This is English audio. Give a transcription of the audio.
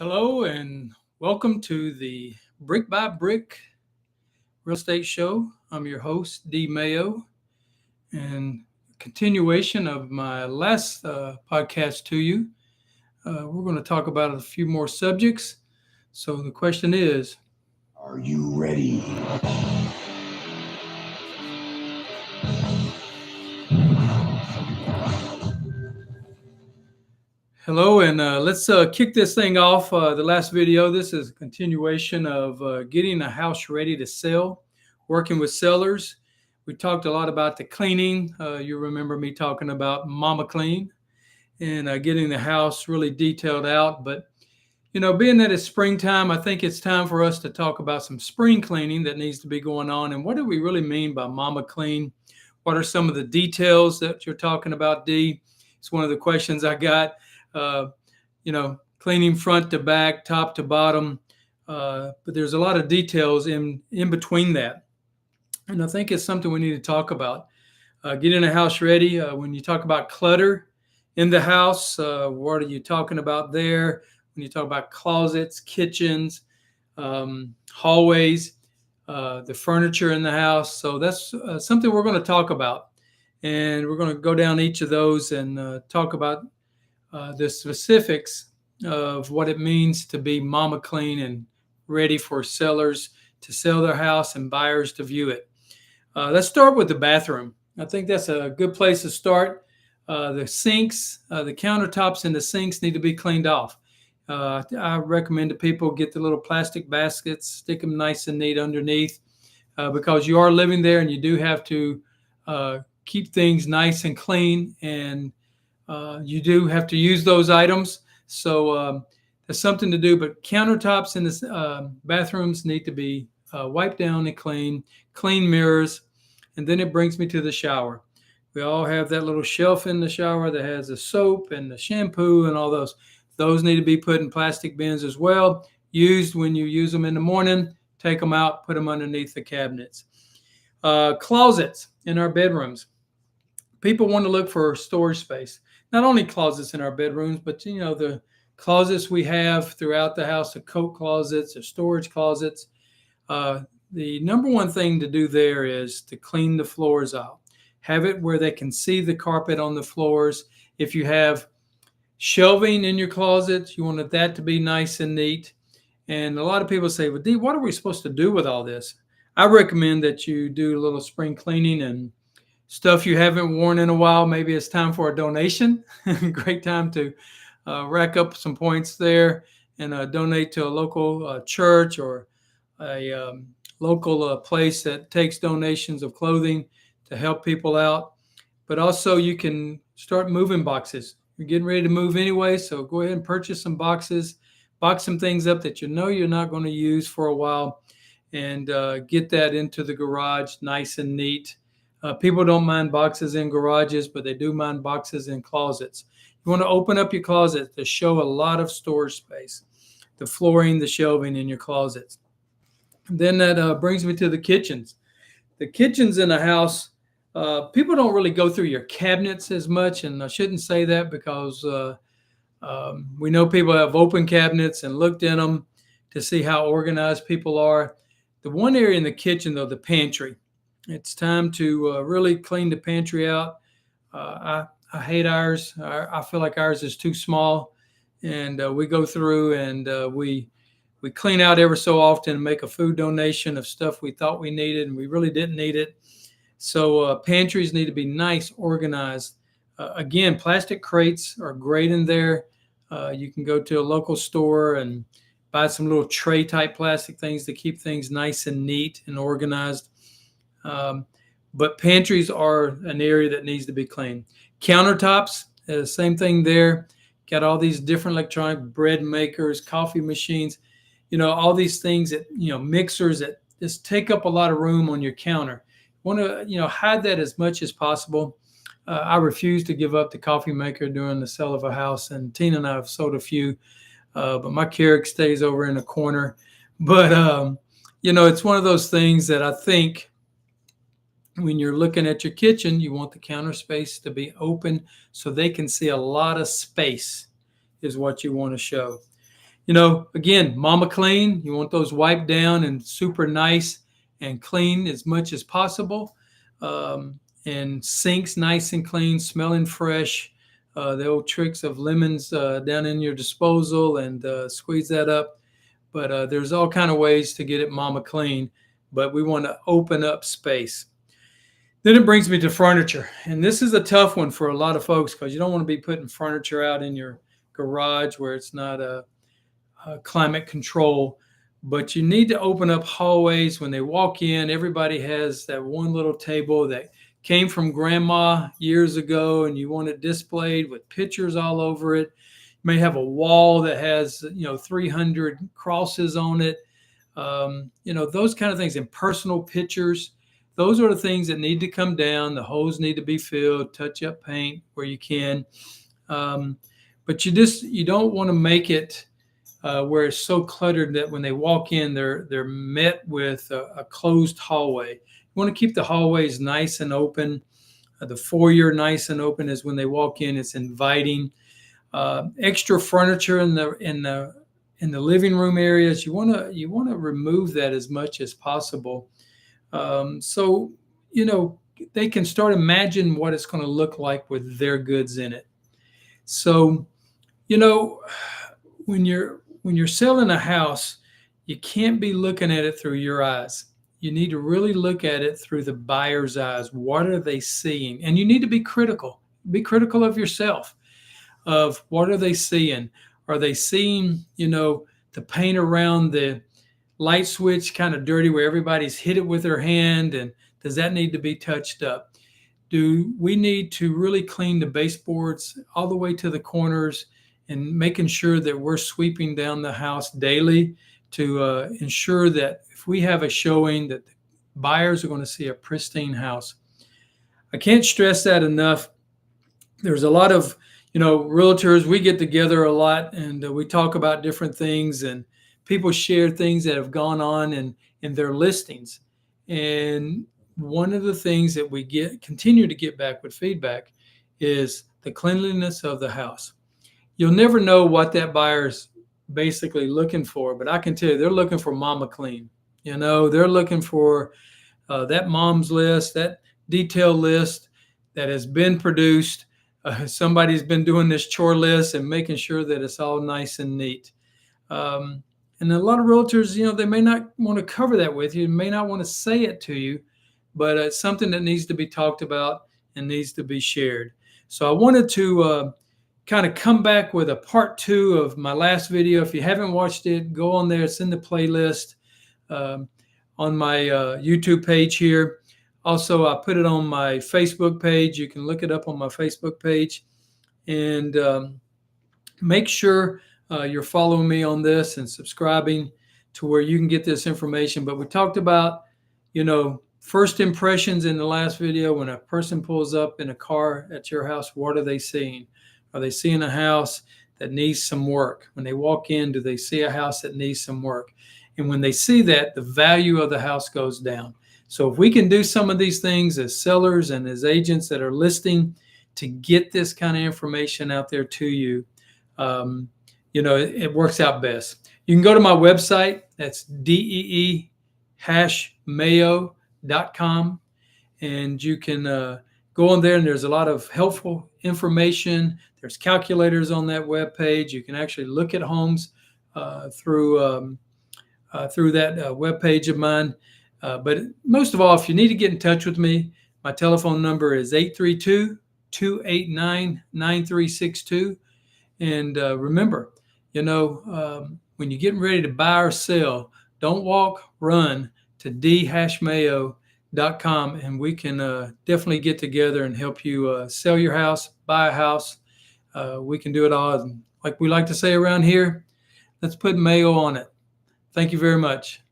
Hello and welcome to the Brick by Brick Real Estate Show. I'm your host, D. Mayo, and continuation of my last podcast to you. We're going to talk about a few more subjects. So the question is, Are you ready? hello, and let's kick this thing off. The last video, this is a continuation of getting a house ready to sell, working with sellers. We talked a lot about the cleaning. You remember me talking about Mama Clean and getting the house really detailed out. But, being that it's springtime, I think it's time for us to talk about some spring cleaning that needs to be going on. And what do we really mean by Mama Clean? What are some of the details that you're talking about, D? It's one of the questions I got. Uh, Cleaning front to back, top to bottom. But there's a lot of details in between that. And I think it's something we need to talk about. Getting a house ready. When you talk about clutter in the house, what are you talking about there? When you talk about closets, kitchens, hallways, the furniture in the house. So that's something we're going to talk about. And we're going to go down each of those and talk about the specifics of what it means to be Mama Clean and ready for sellers to sell their house and buyers to view it. Let's start with the bathroom. I think that's a good place to start. The sinks, the countertops and the sinks need to be cleaned off. I recommend to people get the little plastic baskets, stick them nice and neat underneath because you are living there and you do have to keep things nice and clean, and you do have to use those items. So there's something to do, but countertops in the bathrooms need to be wiped down and clean mirrors. And then it brings me to the shower. We all have that little shelf in the shower that has the soap and the shampoo and all those. Those need to be put in plastic bins as well. Used when you use them in the morning, take them out, put them underneath the cabinets. Closets in our bedrooms. People want to look for storage space. Not only closets in our bedrooms, but the closets we have throughout the house, the coat closets, the storage closets. The number one thing to do there is to clean the floors out. Have it where they can see the carpet on the floors. If you have shelving in your closets, you want that to be nice and neat. And a lot of people say, well, D, what are we supposed to do with all this? I recommend that you do a little spring cleaning and stuff you haven't worn in a while. Maybe it's time for a donation. Great time to rack up some points there and donate to a local church or a local place that takes donations of clothing to help people out. But also you can start moving boxes. You're getting ready to move anyway, so go ahead and purchase some boxes, box some things up that you're not going to use for a while, and get that into the garage nice and neat. People don't mind boxes in garages, but they do mind boxes in closets. You want to open up your closet to show a lot of storage space, the flooring, the shelving in your closets. And then that brings me to the kitchens. The kitchens in a house, people don't really go through your cabinets as much, and I shouldn't say that because we know people have open cabinets and looked in them to see how organized people are. The one area in the kitchen, though, the pantry, it's time to really clean the pantry out. I hate ours. I feel like ours is too small, and we go through and we clean out ever so often and make a food donation of stuff we thought we needed and we really didn't need it. So pantries need to be nice, organized. Again, plastic crates are great in there. You can go to a local store and buy some little tray type plastic things to keep things nice and neat and organized. But pantries are an area that needs to be cleaned. Countertops, same thing there. Got all these different electronic bread makers, coffee machines, all these things that, mixers that just take up a lot of room on your counter. Want to, hide that as much as possible. I refuse to give up the coffee maker during the sale of a house, and Tina and I have sold a few, but my Keurig stays over in the corner. But, it's one of those things that I think when you're looking at your kitchen, you want the counter space to be open so they can see a lot of space is what you want to show. Again, Mama Clean. You want those wiped down and super nice and clean as much as possible. And sinks nice and clean, smelling fresh. The old tricks of lemons down in your disposal and squeeze that up. But there's all kind of ways to get it Mama Clean. But we want to open up space. Then it brings me to furniture. And this is a tough one for a lot of folks because you don't want to be putting furniture out in your garage where it's not climate control. But you need to open up hallways. When they walk in, everybody has that one little table that came from grandma years ago, and you want it displayed with pictures all over it. You may have a wall that has 300 crosses on it. Those kind of things, and personal pictures. Those are the things that need to come down. The holes need to be filled, touch up paint where you can. But you don't want to make it where it's so cluttered that when they walk in, they're met with a closed hallway. You want to keep the hallways nice and open. The foyer nice and open is when they walk in. It's inviting. Extra furniture in the living room areas. You want to remove that as much as possible. So they can start imagine what it's going to look like with their goods in it. So when you're selling a house, you can't be looking at it through your eyes. You need to really look at it through the buyer's eyes. What are they seeing? And you need to be critical. Be critical of yourself, of what are they seeing? Are they seeing, the paint around the light switch kind of dirty where everybody's hit it with their hand? And does that need to be touched up? Do we need to really clean the baseboards all the way to the corners and making sure that we're sweeping down the house daily to ensure that if we have a showing that the buyers are going to see a pristine house? I can't stress that enough. There's a lot of, realtors, we get together a lot and we talk about different things, and people share things that have gone on in their listings. And one of the things that we continue to get back with feedback is the cleanliness of the house. You'll never know what that buyer's basically looking for, but I can tell you they're looking for Mama Clean. They're looking for that mom's list, that detail list that has been produced. Somebody's been doing this chore list and making sure that it's all nice and neat. And a lot of realtors, they may not want to cover that with you, may not want to say it to you, but it's something that needs to be talked about and needs to be shared. So I wanted to kind of come back with a part 2 of my last video. If you haven't watched it, go on there. It's in the playlist on my YouTube page here. Also, I put it on my Facebook page. You can look it up on my Facebook page. And make sure you're following me on this and subscribing to where you can get this information. But we talked about, first impressions in the last video. When a person pulls up in a car at your house, what are they seeing? Are they seeing a house that needs some work? When they walk in, do they see a house that needs some work? And when they see that, the value of the house goes down. So if we can do some of these things as sellers and as agents that are listing to get this kind of information out there to you, it works out best. You can go to my website. That's DEE-Mayo.com. And you can go on there, and there's a lot of helpful information. There's calculators on that webpage. You can actually look at homes through that webpage of mine. But most of all, if you need to get in touch with me, my telephone number is 832-289-9362. And remember, when you're getting ready to buy or sell, don't walk, run to d-mayo.com, and we can definitely get together and help you sell your house, buy a house. We can do it all. Like we like to say around here, let's put Mayo on it. Thank you very much.